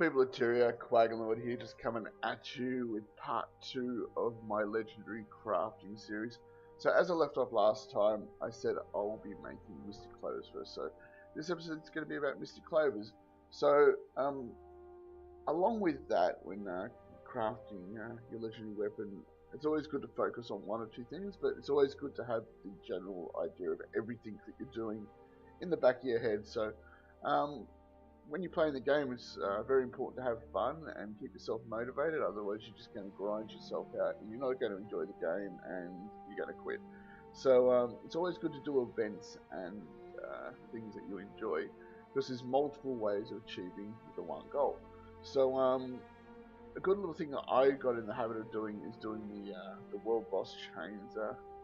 People of Tyria, Quaggan Op here, just coming at you with part 2 of my legendary crafting series. So as I left off last time, I said I'll be making Mystic Clovers first. So this episode is going to be about Mystic Clovers. So along with that, when crafting your legendary weapon, it's always good to focus on one or two things, but it's always good to have the general idea of everything that you're doing in the back of your head. So when you're playing the game, it's very important to have fun and keep yourself motivated. Otherwise, you're just going to grind yourself out, and you're not going to enjoy the game, and you're going to quit. So it's always good to do events and things that you enjoy, because there's multiple ways of achieving the one goal. So a good little thing that I got in the habit of doing is doing the world boss chains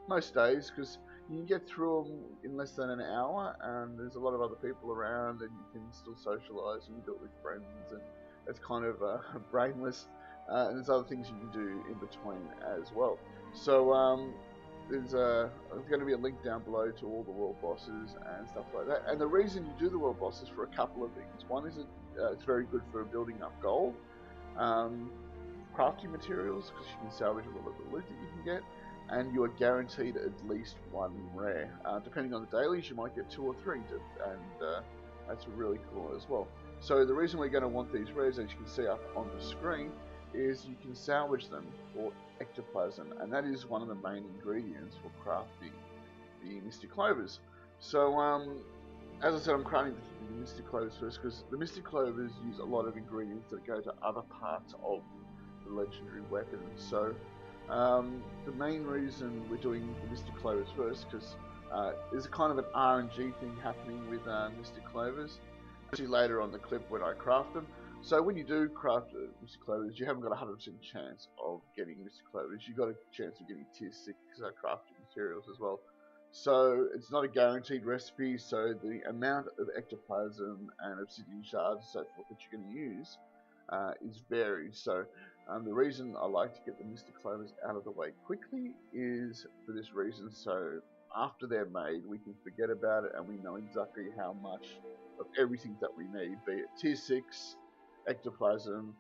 most days, because you can get through them in less than an hour, and there's a lot of other people around, and you can still socialise and do it with friends, and it's kind of brainless. And there's other things you can do in between as well. So there's going to be a link down below to all the world bosses and stuff like that. And the reason you do the world bosses for a couple of things. One is it's very good for building up gold, crafting materials, because you can salvage a lot of the loot that you can get. And you are guaranteed at least one rare. Depending on the dailies, you might get 2 or 3, and that's really cool as well. So the reason we're going to want these rares, as you can see up on the screen, is you can salvage them for ectoplasm, and that is one of the main ingredients for crafting the Mystic Clovers. So as I said, I'm crafting the Mystic Clovers first, because the Mystic Clovers use a lot of ingredients that go to other parts of the legendary weapon. So the main reason we're doing the Mystic Clovers first, because there's a kind of an RNG thing happening with Mystic Clovers. See later on the clip when I craft them. So when you do craft Mystic Clovers, you haven't got a 100% chance of getting Mystic Clovers. You've got a chance of getting tier 6 crafting materials as well. So it's not a guaranteed recipe, so the amount of ectoplasm and obsidian shards and so forth that you're going to use is varied. So the reason I like to get the Mystic Clovers out of the way quickly is for this reason. So after they're made, we can forget about it, and we know exactly how much of everything that we need, be it tier 6, ectoplasm,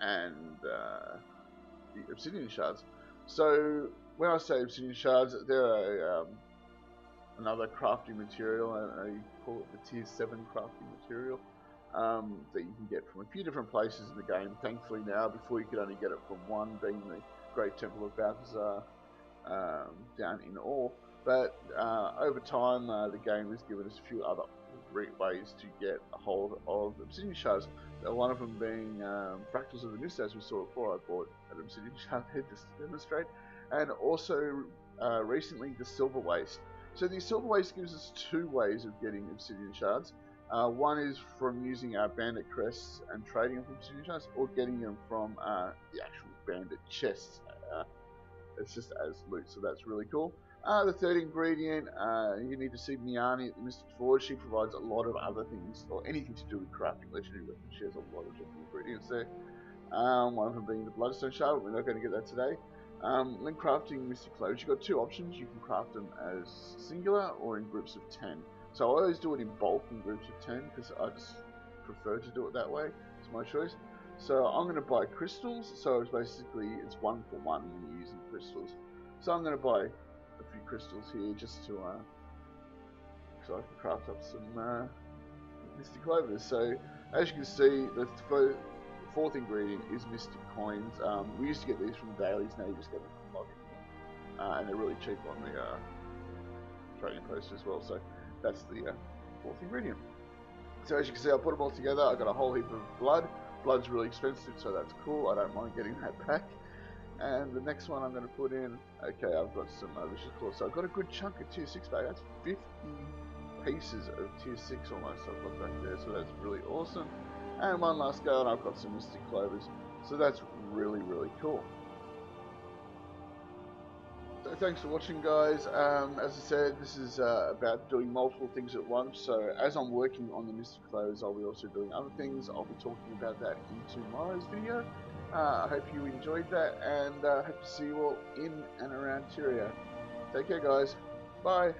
and the obsidian shards. So when I say obsidian shards, they're another crafting material, and I call it the tier 7 crafting material. That you can get from a few different places in the game. Thankfully now, before you could only get it from one, being the Great Temple of Balthazar down in Ore. But over time, the game has given us a few other ways to get a hold of obsidian shards. One of them being Fractals of the Mist, as we saw before. I bought an obsidian shard head just to demonstrate. And also recently the Silver Waste. So the Silver Waste gives us 2 ways of getting obsidian shards. One is from using our bandit crests and trading them from obsidian shards, or getting them from the actual bandit chests. It's just as loot, so that's really cool. The third ingredient, you need to see Miani at the Mystic Forge. She provides a lot of other things, or anything to do with crafting legendary weapons. She has a lot of different ingredients there. One of them being the Bloodstone Shard, but we're not going to get that today. When crafting Mystic Clovers, you've got 2 options. You can craft them as singular or in groups of 10. So I always do it in bulk in groups of 10, because I just prefer to do it that way. It's my choice. So I'm going to buy crystals. So it's basically, it's 1 for 1 when you're using crystals. So I'm going to buy a few crystals here just to so I can craft up some Mystic Clovers. So as you can see, the 4th ingredient is Mystic Coins. We used to get these from the dailies, now you just get them from logging, and they're really cheap on the trading post as well. So that's the 4th ingredient. So as you can see, I put them all together. I got a whole heap of blood. Blood's really expensive, so that's cool. I don't mind getting that back. And the next one I'm going to put in, okay, I've got some vicious claws. So I've got a good chunk of tier 6 back. That's 50 pieces of tier 6 almost I've got back there, so that's really awesome. And one last go, and I've got some Mystic Clovers. So that's really, really cool. So thanks for watching, guys. As I said, this is about doing multiple things at once. So as I'm working on the Mystic Clovers, I'll be also doing other things. I'll be talking about that in tomorrow's video. I hope you enjoyed that, and hope to see you all in and around Tyria. Take care, guys. Bye.